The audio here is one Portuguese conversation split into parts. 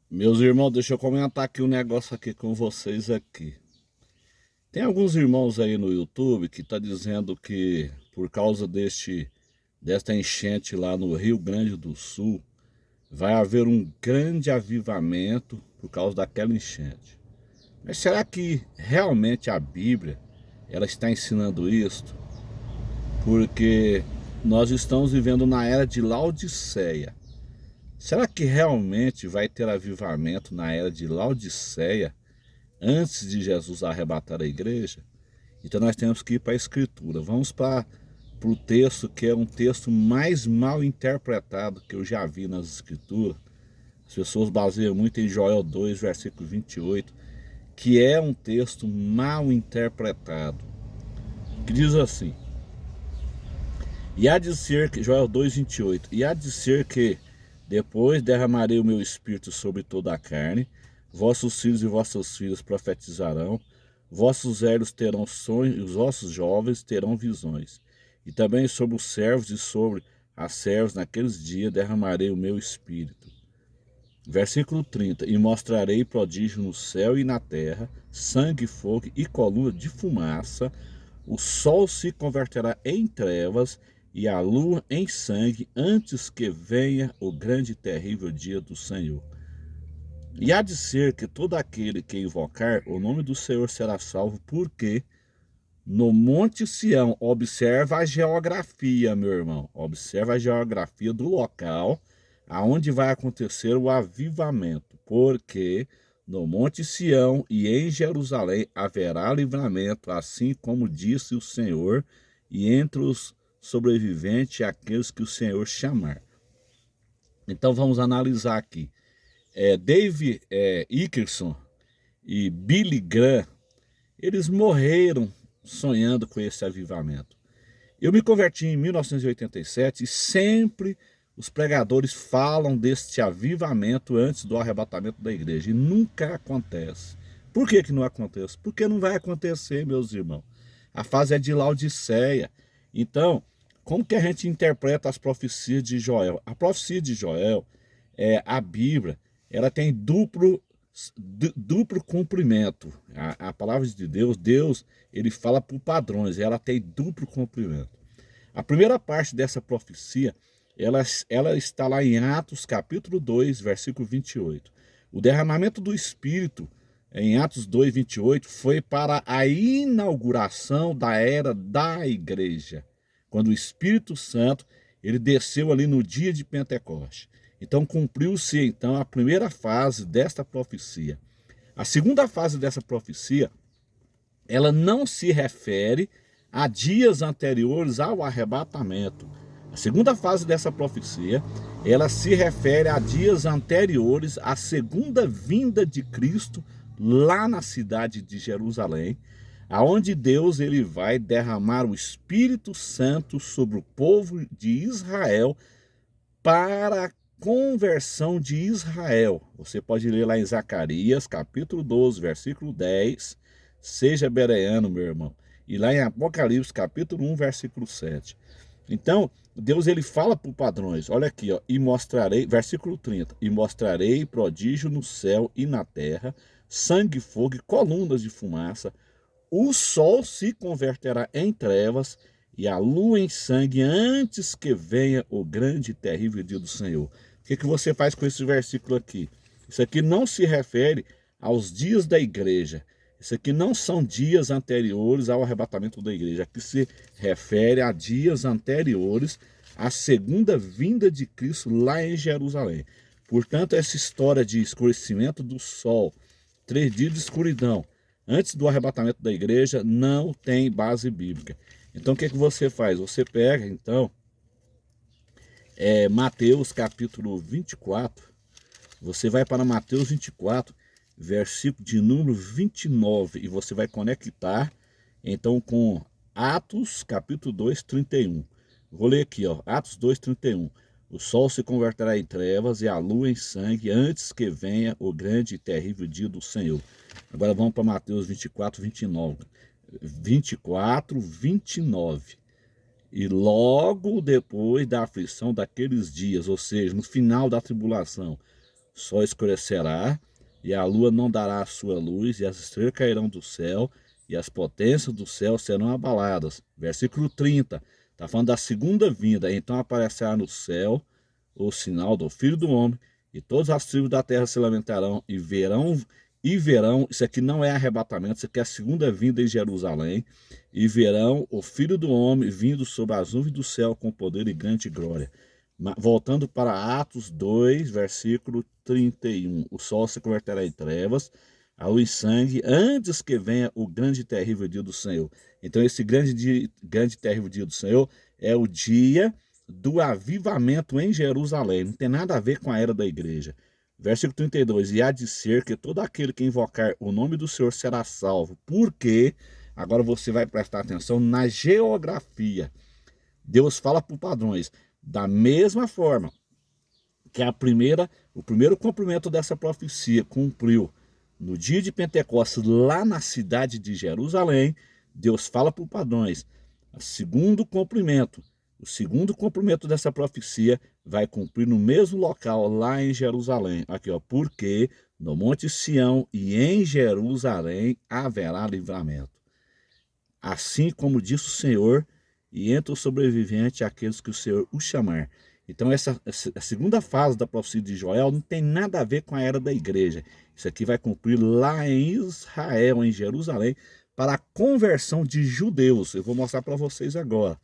Meus irmãos, deixa eu comentar aqui um negócio aqui com vocês aqui. Tem alguns irmãos aí no YouTube que tá dizendo que por causa desta enchente lá no Rio Grande do Sul, vai haver um grande avivamento por causa daquela enchente. Mas será que realmente a Bíblia ela está ensinando isto? Porque nós estamos vivendo na era de Laodiceia. Será que realmente vai ter avivamento na era de Laodiceia antes de Jesus arrebatar a igreja? Então nós temos que ir para a Escritura. Vamos para o texto que é um texto mais mal interpretado que eu já vi nas Escrituras. As pessoas baseiam muito em Joel 2, versículo 28, que é um texto mal interpretado, que diz assim: e há de ser que, Joel 2, 28, e há de ser que depois derramarei o meu espírito sobre toda a carne, vossos filhos e vossas filhas profetizarão, vossos velhos terão sonhos e os vossos jovens terão visões. E também sobre os servos e sobre as servas naqueles dias derramarei o meu espírito. Versículo 30, e mostrarei prodígio no céu e na terra, sangue, fogo e coluna de fumaça, o sol se converterá em trevas e a lua em sangue, antes que venha o grande e terrível dia do Senhor. E há de ser que todo aquele que invocar o nome do Senhor será salvo, porque no Monte Sião, observa a geografia, meu irmão, observa a geografia do local aonde vai acontecer o avivamento, porque no Monte Sião e em Jerusalém haverá livramento, assim como disse o Senhor, e entre os sobreviventes aqueles que o Senhor chamar. Então vamos analisar aqui. Dave Ickerson e Billy Graham, eles morreram sonhando com esse avivamento. Eu me converti em 1987 e sempre os pregadores falam deste avivamento antes do arrebatamento da igreja e nunca acontece. Por que não acontece? Porque não vai acontecer, meus irmãos. A fase é de Laodiceia. Então, como que a gente interpreta as profecias de Joel? A profecia de Joel, a Bíblia, ela tem duplo cumprimento. A palavra de Deus, ele fala por padrões, ela tem duplo cumprimento. A primeira parte dessa profecia, ela está lá em Atos capítulo 2, versículo 28. O derramamento do Espírito, em Atos 2, 28, foi para a inauguração da era da igreja, quando o Espírito Santo ele desceu ali no dia de Pentecoste. Então cumpriu-se então a primeira fase desta profecia. A segunda fase dessa profecia, ela não se refere a dias anteriores ao arrebatamento. A segunda fase dessa profecia, ela se refere a dias anteriores à segunda vinda de Cristo lá na cidade de Jerusalém, aonde Deus ele vai derramar o Espírito Santo sobre o povo de Israel para a conversão de Israel. Você pode ler lá em Zacarias, capítulo 12, versículo 10. Seja bereano, meu irmão. E lá em Apocalipse, capítulo 1, versículo 7. Então, Deus ele fala por padrões. Olha aqui, ó, e mostrarei, versículo 30, e mostrarei prodígio no céu e na terra, sangue, fogo e colunas de fumaça. O sol se converterá em trevas e a lua em sangue antes que venha o grande e terrível dia do Senhor. O que você faz com esse versículo aqui? Isso aqui não se refere aos dias da igreja. Isso aqui não são dias anteriores ao arrebatamento da igreja. Aqui se refere a dias anteriores à segunda vinda de Cristo lá em Jerusalém. Portanto, essa história de escurecimento do sol, 3 dias de escuridão, antes do arrebatamento da igreja, não tem base bíblica. Então o que você faz? Você pega então Mateus capítulo 24, você vai para Mateus 24, versículo de número 29, e você vai conectar então com Atos capítulo 2, 31. Vou ler aqui, ó, Atos 2, 31. O sol se converterá em trevas e a lua em sangue antes que venha o grande e terrível dia do Senhor. Agora vamos para Mateus 24, 29. 24, 29. E logo depois da aflição daqueles dias, ou seja, no final da tribulação, sol escurecerá, e a lua não dará a sua luz, e as estrelas cairão do céu, e as potências do céu serão abaladas. Versículo 30, está falando da segunda vinda. Então aparecerá no céu o sinal do Filho do Homem, e todas as tribos da terra se lamentarão e verão, isso aqui não é arrebatamento, isso aqui é a segunda vinda em Jerusalém, e verão o Filho do Homem vindo sobre as nuvens do céu com poder e grande glória. Voltando para Atos 2, versículo 31, o sol se converterá em trevas, a luz em sangue, antes que venha o grande e terrível dia do Senhor. Então esse grande e terrível dia do Senhor é o dia do avivamento em Jerusalém, não tem nada a ver com a era da igreja. Versículo 32, e há de ser que todo aquele que invocar o nome do Senhor será salvo, porque, agora você vai prestar atenção na geografia, Deus fala por padrões, da mesma forma que o primeiro cumprimento dessa profecia cumpriu no dia de Pentecostes, lá na cidade de Jerusalém, Deus fala por padrões. O segundo cumprimento dessa profecia vai cumprir no mesmo local, lá em Jerusalém. Aqui, ó, porque no Monte Sião e em Jerusalém haverá livramento. Assim como disse o Senhor, e entre os sobreviventes aqueles que o Senhor o chamar. Então a segunda fase da profecia de Joel não tem nada a ver com a era da igreja. Isso aqui vai cumprir lá em Israel, em Jerusalém, para a conversão de judeus. Eu vou mostrar para vocês agora.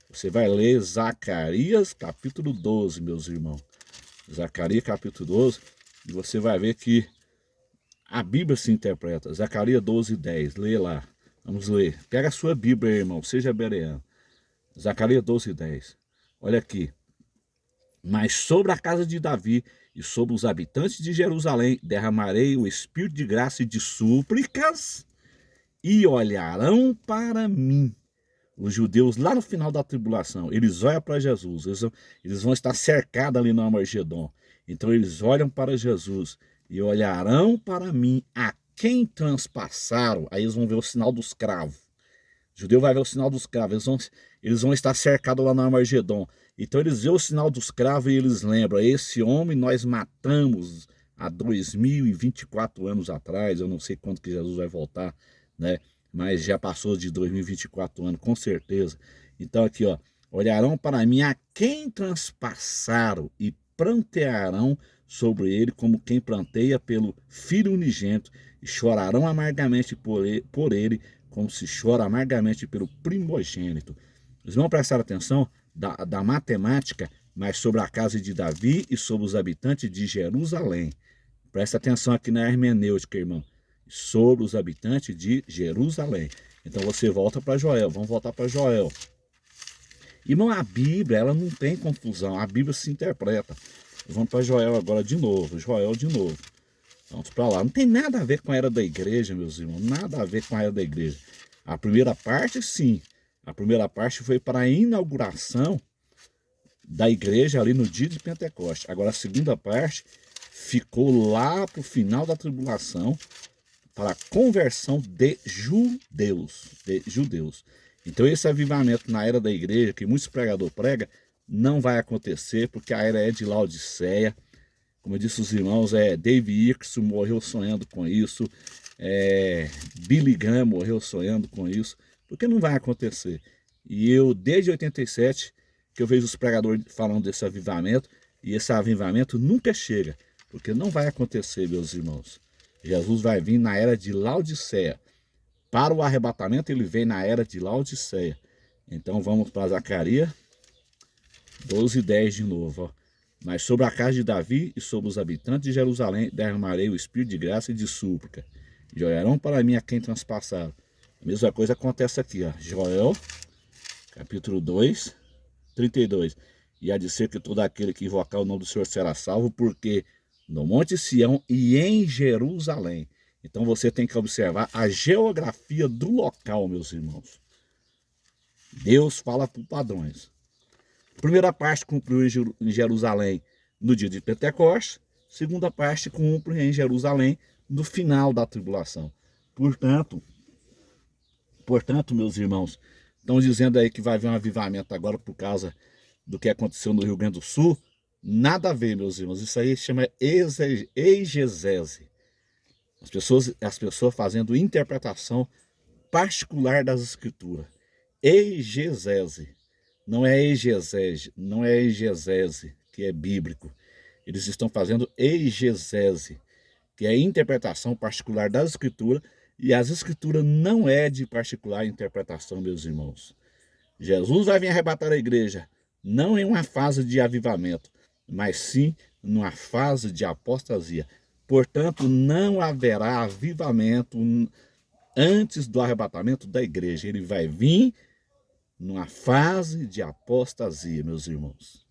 Você vai ler Zacarias capítulo 12, meus irmãos. Zacarias capítulo 12, e você vai ver que a Bíblia se interpreta. Zacarias 12, 10, lê lá. Vamos ler. Pega a sua Bíblia, irmão, seja bereano. Zacarias 12, 10. Olha aqui. Mas sobre a casa de Davi e sobre os habitantes de Jerusalém derramarei o espírito de graça e de súplicas, e olharão para mim. Os judeus lá no final da tribulação, eles olham para Jesus, eles vão estar cercados ali no Armagedon. Então eles olham para Jesus e olharão para mim, a quem transpassaram. Aí eles vão ver o sinal dos cravos. O judeu vai ver o sinal dos cravos, eles vão estar cercados lá no Armagedon. Então eles veem o sinal dos cravos e eles lembram, esse homem nós matamos há 2024 anos atrás, eu não sei quando que Jesus vai voltar, né? Mas já passou de 2024 anos, com certeza. Então aqui, ó, olharão para mim a quem transpassaram e prantearão sobre ele como quem pranteia pelo filho unigênito, e chorarão amargamente por ele como se chora amargamente pelo primogênito. Vocês vão prestar atenção da matemática, mas sobre a casa de Davi e sobre os habitantes de Jerusalém. Presta atenção aqui na hermenêutica, irmão. Sobre os habitantes de Jerusalém. Então você volta para Joel. Vamos voltar para Joel. Irmão, a Bíblia, ela não tem confusão. A Bíblia se interpreta. Vamos para Joel agora de novo. Joel de novo. Vamos para lá. Não tem nada a ver com a era da igreja, meus irmãos. Nada a ver com a era da igreja. A primeira parte, sim. A primeira parte foi para a inauguração da igreja ali no dia de Pentecostes. Agora a segunda parte ficou lá para o final da tribulação, para a conversão de judeus. Então esse avivamento na era da igreja, que muitos pregadores pregam, não vai acontecer, porque a era é de Laodiceia. Como eu disse os irmãos, David Hickerson morreu sonhando com isso, Billy Graham morreu sonhando com isso, porque não vai acontecer. E eu, desde 87, que eu vejo os pregadores falando desse avivamento, e esse avivamento nunca chega, porque não vai acontecer, meus irmãos. Jesus vai vir na era de Laodiceia. Para o arrebatamento, ele vem na era de Laodiceia. Então vamos para Zacarias 12, 10 de novo. Ó. Mas sobre a casa de Davi e sobre os habitantes de Jerusalém derramarei o espírito de graça e de súplica. E olharão para mim a quem transpassaram. A mesma coisa acontece aqui, ó. Joel, capítulo 2, 32. E há de ser que todo aquele que invocar o nome do Senhor será salvo, porque no Monte Sião e em Jerusalém. Então você tem que observar a geografia do local, meus irmãos. Deus fala por padrões. Primeira parte cumpriu em Jerusalém no dia de Pentecostes. Segunda parte cumpre em Jerusalém no final da tribulação. Portanto, meus irmãos, estão dizendo aí que vai haver um avivamento agora por causa do que aconteceu no Rio Grande do Sul. Nada a ver, meus irmãos. Isso aí chama exegese. As pessoas fazendo interpretação particular das escrituras. Exegese. Não é exegese, não é exegese, que é bíblico. Eles estão fazendo exegese, que é a interpretação particular das escrituras, e as escrituras não é de particular interpretação, meus irmãos. Jesus vai vir arrebatar a igreja, não em uma fase de avivamento, mas sim numa fase de apostasia. Portanto, não haverá avivamento antes do arrebatamento da igreja. Ele vai vir numa fase de apostasia, meus irmãos.